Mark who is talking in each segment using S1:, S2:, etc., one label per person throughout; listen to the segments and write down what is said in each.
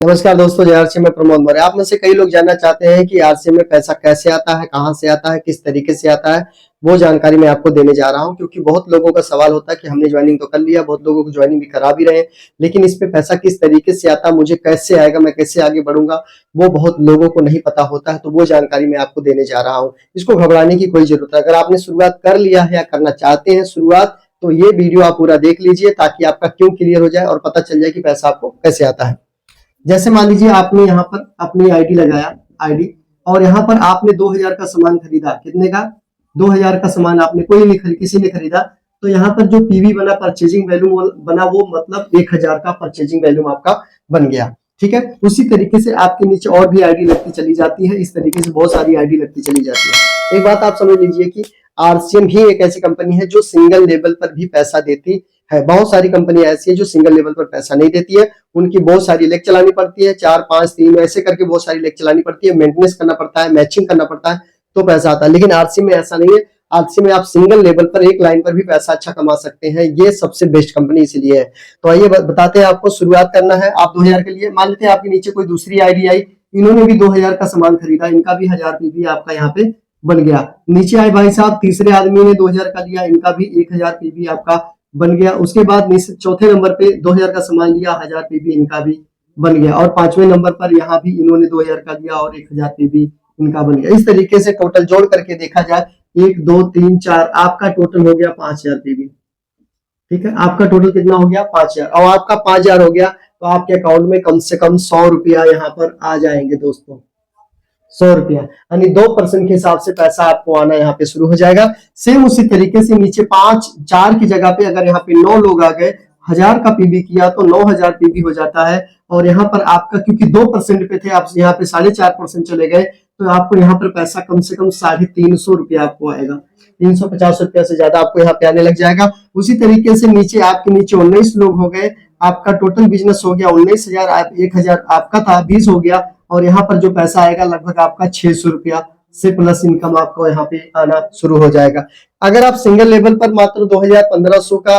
S1: नमस्कार दोस्तों, जय आरसीएम में प्रमोद मौर्य। आप में से कई लोग जानना चाहते हैं कि आरसीएम में पैसा कैसे आता है, कहां से आता है, किस तरीके से आता है। वो जानकारी मैं आपको देने जा रहा हूं, क्योंकि बहुत लोगों का सवाल होता है कि हमने ज्वाइनिंग तो कर लिया, बहुत लोगों को ज्वाइनिंग भी करा भी रहे हैं, लेकिन इस पे पैसा किस तरीके से आता है, मुझे कैसे आएगा, मैं कैसे आगे बढ़ूंगा, वो बहुत लोगों को नहीं पता होता है। तो वो जानकारी मैं आपको देने जा रहा हूँ। इसको घबराने की कोई जरूरत है। अगर आपने शुरुआत कर लिया है या करना चाहते हैं शुरुआत, तो ये वीडियो आप पूरा देख लीजिए, ताकि आपका क्यों क्लियर हो जाए और पता चल जाए कि पैसा आपको कैसे आता है। जैसे मान लीजिए आपने यहाँ पर अपनी आईडी लगाया, आईडी, और यहाँ पर आपने 2000 का सामान खरीदा। कितने का? 2000 का सामान आपने, कोई नहीं खरीदा, किसी ने खरीदा, तो यहाँ पर जो पीवी बना, परचेजिंग वैल्यू बना, वो मतलब 1000 का परचेजिंग वैल्यू आपका बन गया। ठीक है। उसी तरीके से आपके नीचे और भी आईडी लगती चली जाती है। इस तरीके से बहुत सारी आईडी लगती चली जाती है। एक बात आप समझ लीजिए कि आरसीएम ही एक ऐसी कंपनी है जो सिंगल लेवल पर भी पैसा देती है। बहुत सारी कंपनी ऐसी है जो सिंगल लेवल पर पैसा नहीं देती है। उनकी बहुत सारी लेग चलानी पड़ती है, 4 5 3 ऐसे करके बहुत सारी लेग चलानी पड़ती है, मेंटेनेंस करना पड़ता है, मैचिंग करना पड़ता है, तो पैसा आता है। लेकिन आरसीएम में ऐसा नहीं है। आरसीएम में आप सिंगल लेवल पर एक लाइन पर भी पैसा अच्छा कमा सकते हैं। ये सबसे बेस्ट कंपनी इसलिए है। तो आइए बताते हैं आपको। शुरुआत करना है आप 2000 के लिए। मान लेते हैं आपके नीचे कोई दूसरी आईडी आई, इन्होंने भी 2000 का सामान खरीदा, इनका भी 1000 पीवी आपका यहाँ पे बन गया। नीचे आए भाई साहब, तीसरे आदमी ने 2000 का लिया, इनका भी 1000 पीवी आपका बन गया। उसके बाद चौथे नंबर पे 2000 का सामान लिया, 1000 पीवी इनका भी बन गया। और पांचवें नंबर पर यहाँ भी इन्होंने 2000 का लिया और 1000 पीवी इनका बन गया। इस तरीके से टोटल जोड़ करके देखा जाए, 1 2 3 4, आपका टोटल हो गया 5000 पीवी। ठीक है, आपका टोटल कितना हो गया? 5000। और आपका 5000 हो गया तो आपके अकाउंट में कम से कम 100 रुपया यहाँ पर आ जाएंगे दोस्तों। 100 रुपया, यानी 2% के हिसाब से पैसा आपको आना यहाँ पे शुरू हो जाएगा। सेम उसी तरीके से नीचे 4 की जगह पे अगर यहाँ पे 9 लोग आ गए, 1000 का पीवी किया तो 9000 पीवी हो जाता है। और यहाँ पर आपका क्योंकि 2% पे थे, आप यहाँ पे 4.5% चले गए, तो आपको यहाँ पर पैसा कम से कम 350 रुपया आपको आएगा। 350 रुपया से ज्यादा आपको यहाँ पे आने लग जाएगा। उसी तरीके से नीचे आपके नीचे 19 लोग हो गए, आपका टोटल बिजनेस हो गया 19,000, 1000 आपका था, 20 हो गया। और यहाँ पर जो पैसा आएगा लगभग आपका 600 रुपया से प्लस इनकम आपको यहाँ पे आना शुरू हो जाएगा। अगर आप सिंगल लेवल पर मात्र 2000, 1500 का,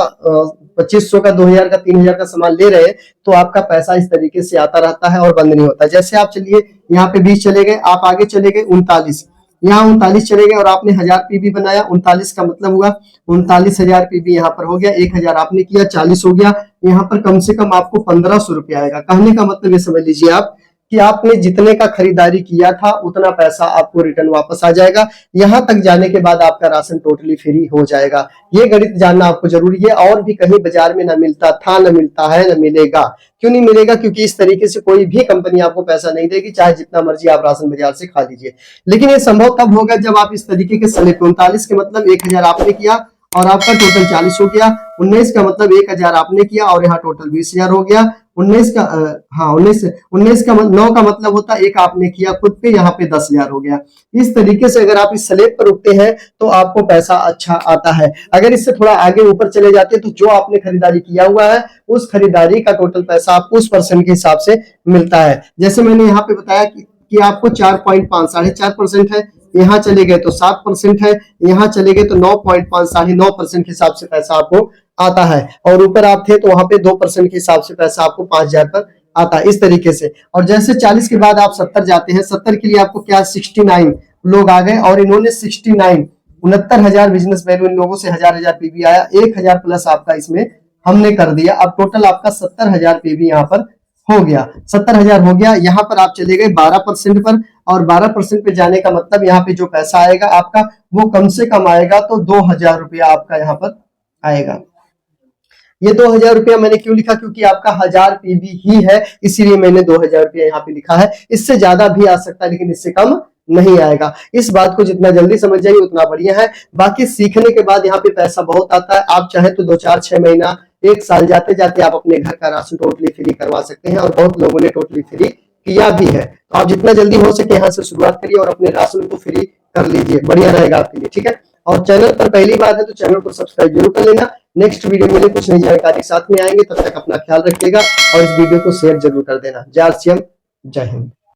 S1: 2500 का, 2000 का, 3000 का सामान ले रहे हैं, तो आपका पैसा इस तरीके से आता रहता है और बंद नहीं होता। जैसे आप चलिए यहाँ पे 20 चले गए, आप आगे चले गए 39, यहाँ 39 चले गए और आपने 1000 पीवी बनाया। 39 का मतलब हुआ 39,000 पीवी यहाँ पर हो गया। 1000 आपने किया, 40 हो गया। यहाँ पर कम से कम आपको 1500 रुपया आएगा। कहने का मतलब ये समझ लीजिए आप कि आपने जितने का खरीदारी किया था उतना पैसा आपको रिटर्न वापस आ जाएगा। यहां तक जाने के बाद आपका राशन टोटली फ्री हो जाएगा। ये गणित जानना आपको जरूरी है। और भी कहीं बाजार में ना मिलता था, ना मिलता है, ना मिलेगा। क्यों नहीं मिलेगा? क्योंकि इस तरीके से कोई भी कंपनी आपको पैसा नहीं देगी, चाहे जितना मर्जी आप राशन बाजार से खा लीजिए। लेकिन ये संभव तब होगा जब आप इस तरीके के सले 39 के मतलब 1000 आपने किया और आपका टोटल 40 हो गया। 19 का मतलब 1000 आपने किया और यहाँ टोटल 20,000 हो गया। 19 का 19 का 9 का मतलब होता है एक आपने किया खुद पे, यहाँ पे 10,000 हो गया। इस तरीके से अगर आप इस स्लेब पर रुकते हैं तो आपको पैसा अच्छा आता है। अगर इससे थोड़ा आगे ऊपर चले जाते हैं तो जो आपने खरीदारी किया हुआ है उस खरीदारी का टोटल पैसा आपको उस परसेंट के हिसाब से मिलता है। जैसे मैंने यहाँ पे बताया कि आपको 4.5 4.5% है, यहाँ चले गए तो 7% है, यहाँ चले गए तो 9.5 9.5% के हिसाब से पैसा आपको आता है। और ऊपर आप थे तो वहां पे 2% के हिसाब से पैसा आपको 5000 पर आता है। इस तरीके से। और जैसे 40 के बाद आप 70 जाते हैं, 70 के लिए आपको क्या 69 लोग आ गए और इन्होंने 69,000 बिजनेस वैल्यू इन लोगों से 1000 पीवी आया। 1000 प्लस आपका इसमें हमने कर दिया। अब टोटल आपका 70,000 पीवी यहाँ पर हो गया। 70,000 हो गया। यहाँ पर आप चले गए 12% पर, और 12% पे जाने का मतलब यहाँ पे जो पैसा आएगा आपका वो कम से कम आएगा तो 2000 रुपया आपका यहाँ पर आएगा। ये 2000 रुपया मैंने क्यों लिखा? क्योंकि आपका 1000 पीवी ही है, इसीलिए मैंने 2000 रुपया यहाँ पे लिखा है। इससे ज्यादा भी आ सकता है लेकिन इससे कम नहीं आएगा। इस बात को जितना जल्दी समझ जाइए उतना बढ़िया है। बाकी सीखने के बाद यहाँ पे पैसा बहुत आता है। आप चाहे तो 2 4 6 महीना, 1 साल जाते जाते आप अपने घर का राशन टोटली फ्री करवा सकते हैं, और बहुत लोगों ने टोटली फ्री किया भी है। तो आप जितना जल्दी हो सके यहाँ से शुरुआत करिए और अपने राशन को फ्री कर लीजिए, बढ़िया रहेगा आपके लिए। ठीक है। और चैनल पर पहली बार है तो चैनल को सब्सक्राइब जरूर कर लेना। नेक्स्ट वीडियो में कुछ नई जानकारी साथ में आएंगे, तब तक अपना ख्याल रखिएगा और इस वीडियो को शेयर जरूर कर देना। जय आरसीएम, जय हिंद।